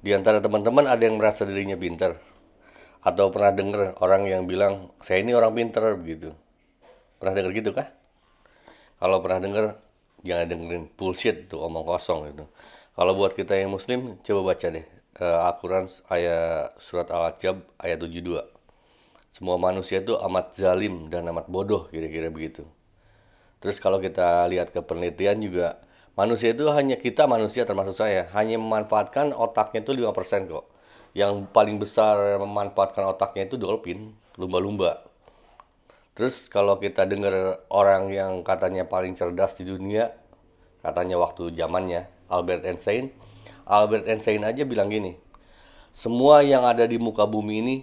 Di antara teman-teman ada yang merasa dirinya pintar? Atau pernah dengar orang yang bilang, saya ini orang pintar begitu? Pernah dengar gitu kah? Kalau pernah dengar, jangan dengerin bullshit tuh, omong kosong itu. Kalau buat kita yang muslim, coba baca deh. Al-Quran ayat surat Al-Ahzab ayat 72. Semua manusia itu amat zalim dan amat bodoh, kira-kira begitu. Terus kalau kita lihat ke penelitian juga, manusia itu hanya kita manusia termasuk saya, hanya memanfaatkan otaknya itu 5% kok. Yang paling besar memanfaatkan otaknya itu dolphin, lumba-lumba. Terus kalau kita dengar orang yang katanya paling cerdas di dunia, katanya waktu zamannya Albert Einstein, Albert Einstein aja bilang gini, semua yang ada di muka bumi ini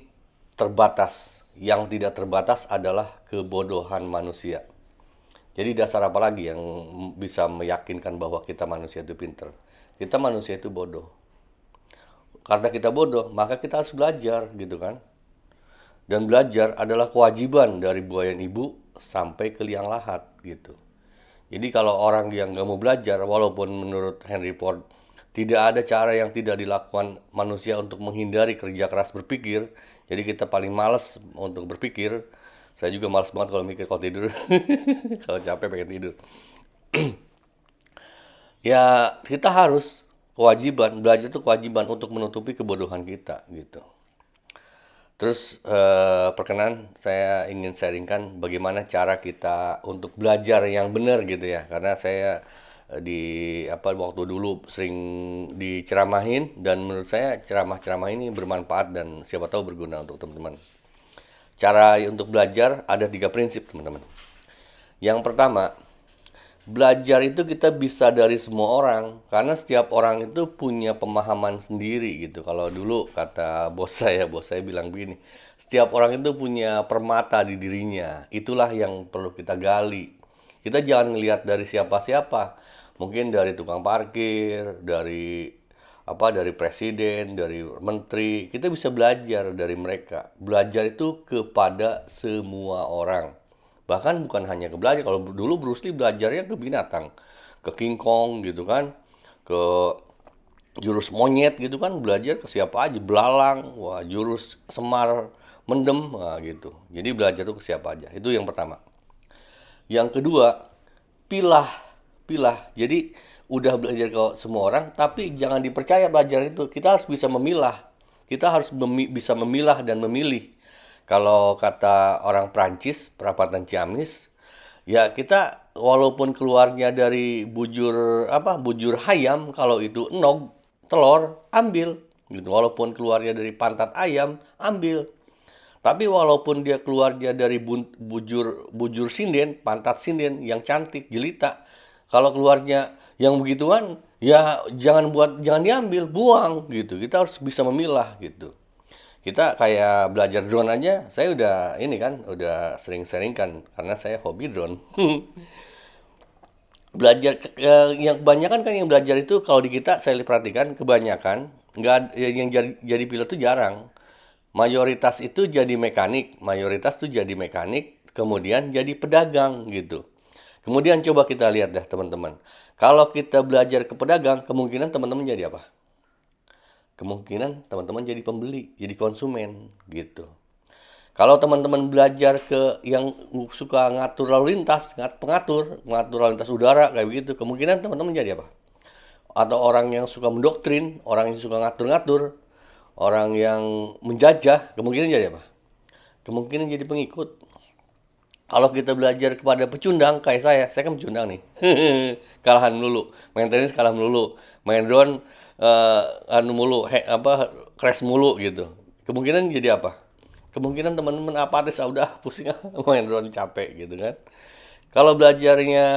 terbatas. Yang tidak terbatas adalah kebodohan manusia. Jadi dasar apa lagi yang bisa meyakinkan bahwa kita manusia itu pinter? Kita manusia itu bodoh. Karena kita bodoh, maka kita harus belajar gitu kan. Dan belajar adalah kewajiban dari buayan ibu sampai ke liang lahat gitu. Jadi kalau orang yang nggak mau belajar, walaupun menurut Henry Ford tidak ada cara yang tidak dilakukan manusia untuk menghindari kerja keras berpikir. Jadi kita paling malas untuk berpikir. Saya juga malas banget kalau mikir kalau tidur. Kalau capek pengen tidur. Ya kita harus kewajiban belajar itu kewajiban untuk menutupi kebodohan kita gitu. Terus perkenan saya ingin sharingkan bagaimana cara kita untuk belajar yang benar gitu ya. Karena saya di apa waktu dulu sering diceramahin dan menurut saya ceramah-ceramah ini bermanfaat dan siapa tahu berguna untuk teman-teman. Cara untuk belajar ada 3 prinsip teman-teman. Yang pertama, belajar itu kita bisa dari semua orang karena setiap orang itu punya pemahaman sendiri gitu. Kalau dulu kata bos saya bilang begini, setiap orang itu punya permata di dirinya. Itulah yang perlu kita gali. Kita jangan ngelihat dari siapa-siapa. Mungkin dari tukang parkir, dari presiden, dari menteri. Kita bisa belajar dari mereka. Belajar itu kepada semua orang. Bahkan bukan hanya ke belajar. Kalau dulu Bruce Lee belajarnya ke binatang, ke King Kong gitu kan, ke jurus monyet gitu kan, belajar ke siapa aja, belalang, wah jurus semar, mendem, wah gitu. Jadi belajar itu ke siapa aja. Itu yang pertama. Yang kedua, pilah, pilah. Jadi udah belajar ke semua orang, tapi jangan dipercaya belajar itu. Kita harus bisa memilah. Kita harus bisa memilah dan memilih. Kalau kata orang Prancis, perapatan Ciamis, ya kita walaupun keluarnya dari bujur hayam, kalau itu enog, telur, ambil. Gitu. Walaupun keluarnya dari pantat ayam, ambil. Tapi walaupun dia keluarnya dari bujur sinden, pantat sinden yang cantik, jelita, kalau keluarnya yang begituan, ya jangan diambil, buang gitu. Kita harus bisa memilah gitu. Kita kayak belajar drone aja, saya udah ini kan, udah sering sharing kan karena saya hobi drone. Belajar yang kebanyakan kan yang belajar itu kalau di kita saya perhatikan kebanyakan nggak yang jadi pilot itu jarang. Mayoritas itu jadi mekanik, mayoritas itu jadi mekanik, kemudian jadi pedagang gitu. Kemudian coba kita lihat dah teman-teman. Kalau kita belajar ke pedagang, kemungkinan teman-teman jadi apa? Kemungkinan teman-teman jadi pembeli, jadi konsumen gitu. Kalau teman-teman belajar ke yang suka ngatur lalu lintas, ngatur lalu lintas udara kayak begitu, kemungkinan teman-teman jadi apa? Atau orang yang suka mendoktrin, orang yang suka ngatur-ngatur, orang yang menjajah, kemungkinan jadi apa? Kemungkinan jadi pengikut. Kalau kita belajar kepada pecundang kayak saya kan pecundang nih. Kalahan dulu, main tenis kalah dulu, main drone anu mulu, crash mulu gitu. Kemungkinan jadi apa? Kemungkinan teman-teman apatis udah pusing main drone capek gitu kan. Kalau belajarnya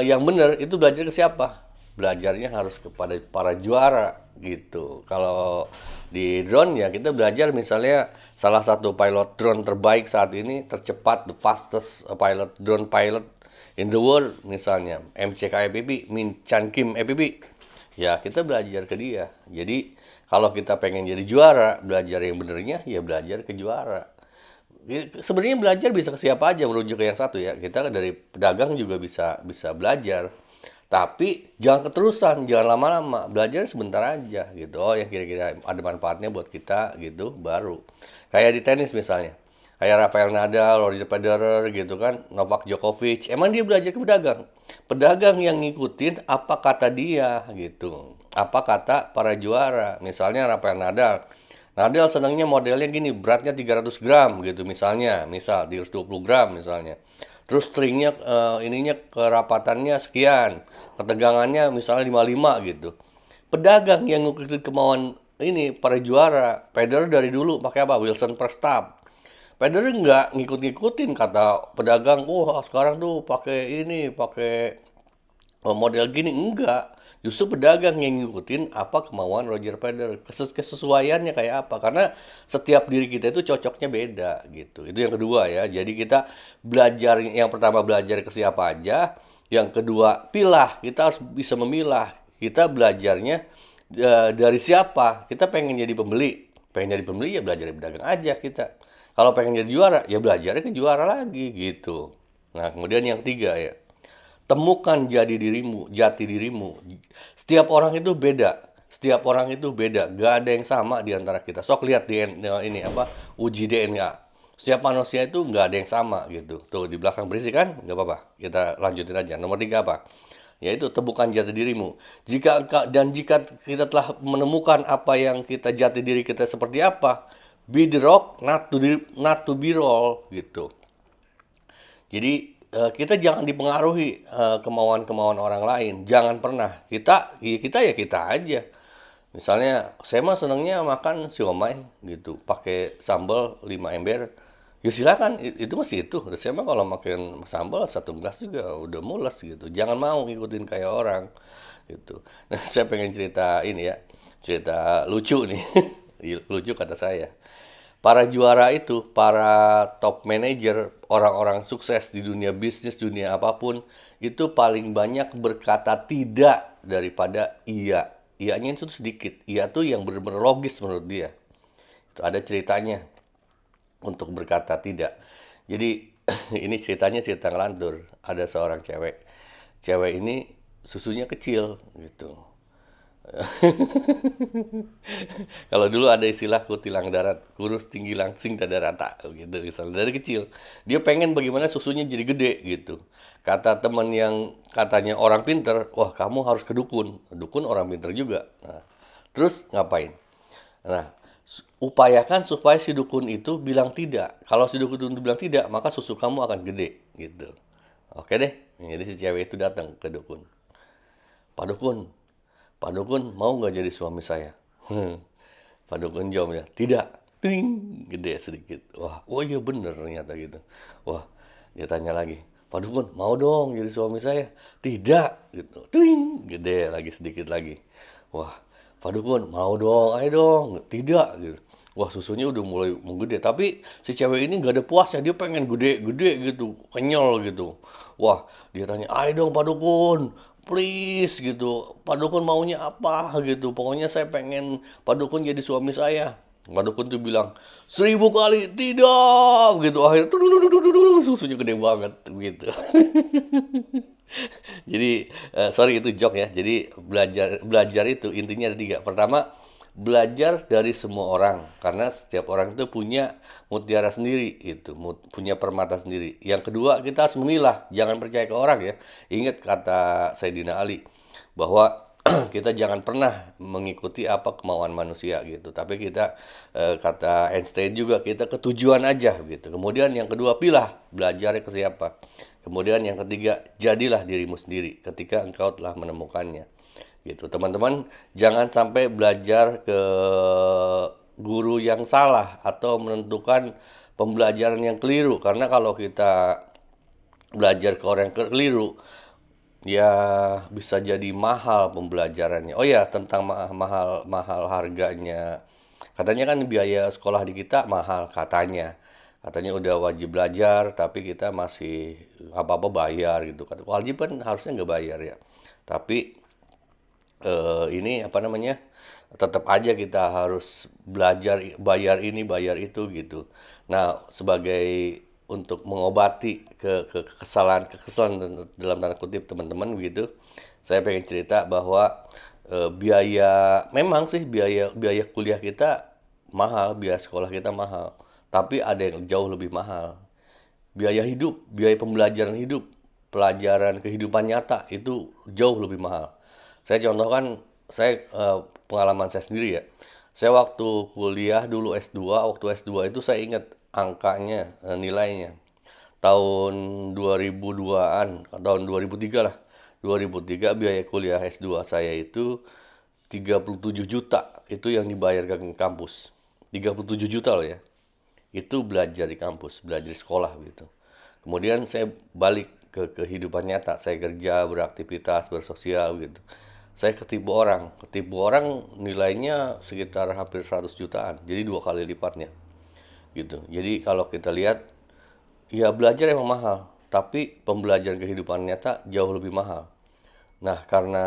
yang benar itu belajar ke siapa? Belajarnya harus kepada para juara gitu. Kalau di drone ya kita belajar misalnya salah satu pilot drone terbaik saat ini, tercepat, the fastest drone pilot in the world misalnya MCK EPP, Min Chan Kim EPP. Ya kita belajar ke dia. Jadi kalau kita pengen jadi juara, belajar yang benernya ya belajar ke juara. Sebenarnya belajar bisa ke siapa aja merujuk ke yang satu ya. Kita dari pedagang juga bisa bisa belajar. Tapi jangan keterusan, jangan lama-lama. Belajar sebentar aja gitu. Oh, yang kira-kira ada manfaatnya buat kita gitu, baru. Kayak di tenis misalnya. Kayak Rafael Nadal, Roger Federer gitu kan, Novak Djokovic. Emang dia belajar ke pedagang. Pedagang yang ngikutin apa kata dia gitu. Apa kata para juara. Misalnya Rafael Nadal. Nadal senangnya modelnya gini, beratnya 300 gram gitu misalnya. Misal 320 gram misalnya. Terus stringnya ininya kerapatannya sekian, ketegangannya misalnya 55 gitu. Pedagang yang ngikutin kemauan ini para juara. Federer dari dulu pakai apa? Wilson First Stop. Federer nggak ngikut-ngikutin kata pedagang, wah sekarang tuh pakai ini, pakai model gini. Enggak. Justru pedagang yang ngikutin apa kemauan Roger Federer. Kesesuaiannya kayak apa. Karena setiap diri kita itu cocoknya beda gitu. Itu yang kedua ya. Jadi kita belajar, yang pertama belajar ke siapa aja. Yang kedua pilah. Kita harus bisa memilah. Kita belajarnya dari siapa. Kita pengen jadi pembeli. Pengen jadi pembeli ya belajar pedagang aja kita. Kalau pengen jadi juara ya belajarnya ke juara lagi gitu. Nah kemudian yang ketiga ya. Temukan jati dirimu. Setiap orang itu beda. Setiap orang itu beda. Gak ada yang sama di antara kita. Sok lihat ini apa uji DNA. Setiap manusia itu nggak ada yang sama gitu. Tuh di belakang berisik kan? Nggak apa-apa. Kita lanjutin aja. Nomor 3 apa? Yaitu temukan jati dirimu. Jika kita telah menemukan apa yang kita jati diri kita seperti apa, be the rock, not to be roll gitu. Jadi kita jangan dipengaruhi kemauan-kemauan orang lain. Jangan pernah. Kita aja. Misalnya saya mah senangnya makan siomay gitu, pakai sambal 5 ember. Ya silakan, itu masih itu. Saya mah kalau makan sambal 1 gelas juga udah mules gitu. Jangan mau ngikutin kayak orang gitu. Nah, saya pengen cerita ini ya. Cerita lucu nih. Lucu kata saya. Para juara itu, para top manager, orang-orang sukses di dunia bisnis, dunia apapun, itu paling banyak berkata tidak daripada iya. Iyanya itu sedikit. Iya tuh yang benar-benar logis menurut dia. Itu ada ceritanya untuk berkata tidak. Jadi ini ceritanya cerita ngelantur. Ada seorang cewek. Cewek ini susunya kecil gitu. Kalau dulu ada istilah kutilang darat, kurus tinggi langsing dada rata gitu misalnya dari kecil. Dia pengen bagaimana susunya jadi gede gitu. Kata teman yang katanya orang pinter, wah kamu harus ke dukun. Dukun orang pinter juga. Nah, terus ngapain? Nah, upayakan supaya si dukun itu bilang tidak. Kalau si dukun itu bilang tidak, maka susu kamu akan gede gitu. Oke deh. Jadi si cewek itu datang ke dukun. Pak Dukun, Pak Dukun mau nggak jadi suami saya? Pak Dukun jawabnya, tidak. Ting, gede sedikit. Wah, oh iya bener ternyata gitu. Wah, dia tanya lagi, Pak Dukun mau dong jadi suami saya? Tidak, gitu. Ting, gede lagi sedikit lagi. Wah, Pak Dukun mau dong, ayo dong. Tidak, gitu. Wah, susunya udah mulai menggede. Tapi si cewek ini nggak ada puasnya. Dia pengen gede-gede gitu. Kenyal gitu. Wah, dia tanya, ayo dong Pak Dukun. Please gitu. Pak Dukun maunya apa gitu. Pokoknya saya pengen Pak Dukun jadi suami saya. Pak Dukun tuh bilang, 1000 kali tidak gitu. Akhirnya susunya gede banget gitu. Jadi sorry itu joke ya. Jadi belajar belajar itu intinya ada 3. Pertama, belajar dari semua orang karena setiap orang itu punya mutiara sendiri itu, punya permata sendiri. Yang kedua, kita harus memilah, jangan percaya ke orang ya. Ingat kata Sayyidina Ali bahwa kita jangan pernah mengikuti apa kemauan manusia gitu. Tapi kita kata Einstein juga kita ketujuan aja gitu. Kemudian yang kedua, pilah, belajar ke siapa. Kemudian yang ketiga, jadilah dirimu sendiri ketika engkau telah menemukannya. Gitu. Teman-teman, jangan sampai belajar ke guru yang salah atau menentukan pembelajaran yang keliru karena kalau kita belajar ke orang yang keliru ya bisa jadi mahal pembelajarannya. Oh ya, tentang mahal harganya. Katanya kan biaya sekolah di kita mahal katanya. Katanya udah wajib belajar tapi kita masih apa-apa bayar gitu kan. Wajib kan harusnya nggak bayar ya. Tapi ini apa namanya? Tetap aja kita harus belajar bayar ini bayar itu gitu. Nah, sebagai untuk mengobati kekesalan dalam tanda kutip teman-teman gitu, Saya pengen cerita bahwa biaya memang sih biaya biaya kuliah kita mahal, biaya sekolah kita mahal. Tapi ada yang jauh lebih mahal. Biaya hidup, biaya pembelajaran hidup, pelajaran kehidupan nyata itu jauh lebih mahal. Saya contohkan, saya pengalaman saya sendiri ya. Saya waktu kuliah dulu S2, waktu S2 itu saya ingat angkanya, nilainya. Tahun 2002-an, tahun 2003 lah. 2003 biaya kuliah S2 saya itu 37 juta. Itu yang dibayarkan ke kampus. 37 juta loh ya. Itu belajar di kampus, belajar di sekolah gitu. Kemudian saya balik ke kehidupan nyata, saya kerja, beraktivitas, bersosial gitu. Saya ketipu orang nilainya sekitar hampir 100 jutaan, jadi 2 kali lipatnya gitu. Jadi kalau kita lihat, ya belajar emang mahal, tapi pembelajaran kehidupan nyata jauh lebih mahal. Nah, karena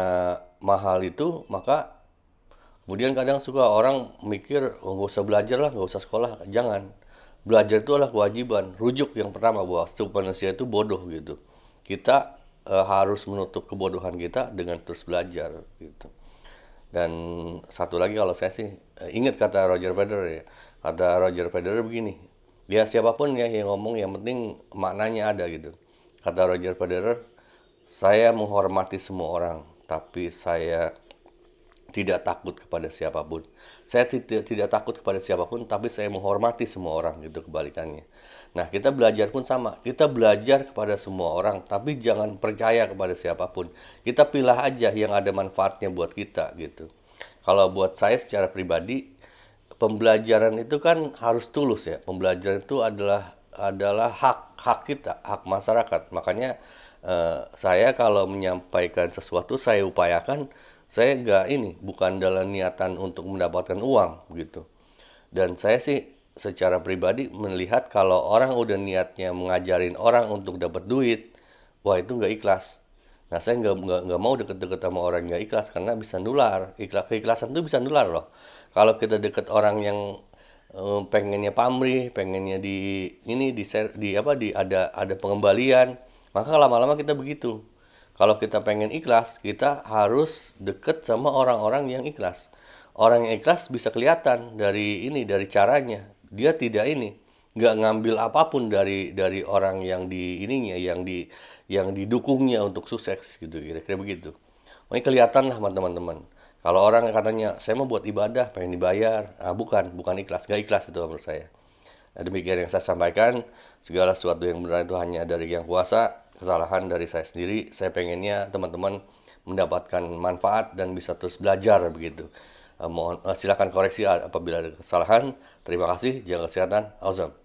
mahal itu, maka kemudian kadang suka orang mikir, oh, nggak usah belajar lah, nggak usah sekolah. Jangan. Belajar itu adalah kewajiban. Rujuk yang pertama bahwa setiap manusia itu bodoh gitu. Kita harus menutup kebodohan kita dengan terus belajar gitu. Dan satu lagi kalau saya sih ingat kata Roger Federer ya. Kata Roger Federer begini. Dia siapapun ya yang ngomong yang penting maknanya ada gitu. Kata Roger Federer, saya menghormati semua orang, tapi saya tidak takut kepada siapapun. Saya tidak takut kepada siapapun, tapi saya menghormati semua orang gitu kebalikannya. Nah, kita belajar pun sama. Kita belajar kepada semua orang, tapi jangan percaya kepada siapapun. Kita pilih aja yang ada manfaatnya buat kita gitu. Kalau buat saya secara pribadi, pembelajaran itu kan harus tulus ya. Pembelajaran itu adalah hak kita, hak masyarakat. Makanya saya kalau menyampaikan sesuatu saya upayakan saya nggak ini bukan dalam niatan untuk mendapatkan uang gitu. Dan saya sih secara pribadi melihat kalau orang udah niatnya mengajarin orang untuk dapat duit, wah itu nggak ikhlas. Nah saya nggak mau deket-deket sama orang nggak ikhlas karena bisa nular. Keikhlasan itu bisa nular loh. Kalau kita deket orang yang pengennya pamrih, pengennya di ini di apa di ada pengembalian, maka lama-lama kita begitu. Kalau kita pengen ikhlas, kita harus deket sama orang-orang yang ikhlas. Orang yang ikhlas bisa kelihatan dari ini, dari caranya. Dia tidak ini, nggak ngambil apapun dari orang yang di ininya, yang didukungnya untuk sukses gitu, kira-kira begitu. Makanya kelihatan lah sama teman-teman. Kalau orang katanya, saya mau buat ibadah, pengen dibayar. Ah, bukan ikhlas, nggak ikhlas itu menurut saya. Nah, demikian yang saya sampaikan. Segala sesuatu yang benar itu hanya dari yang kuasa. Kesalahan dari saya sendiri. Saya pengennya teman-teman mendapatkan manfaat dan bisa terus belajar begitu. Silakan koreksi apabila ada kesalahan. Terima kasih. Jaga kesehatan. Awesome.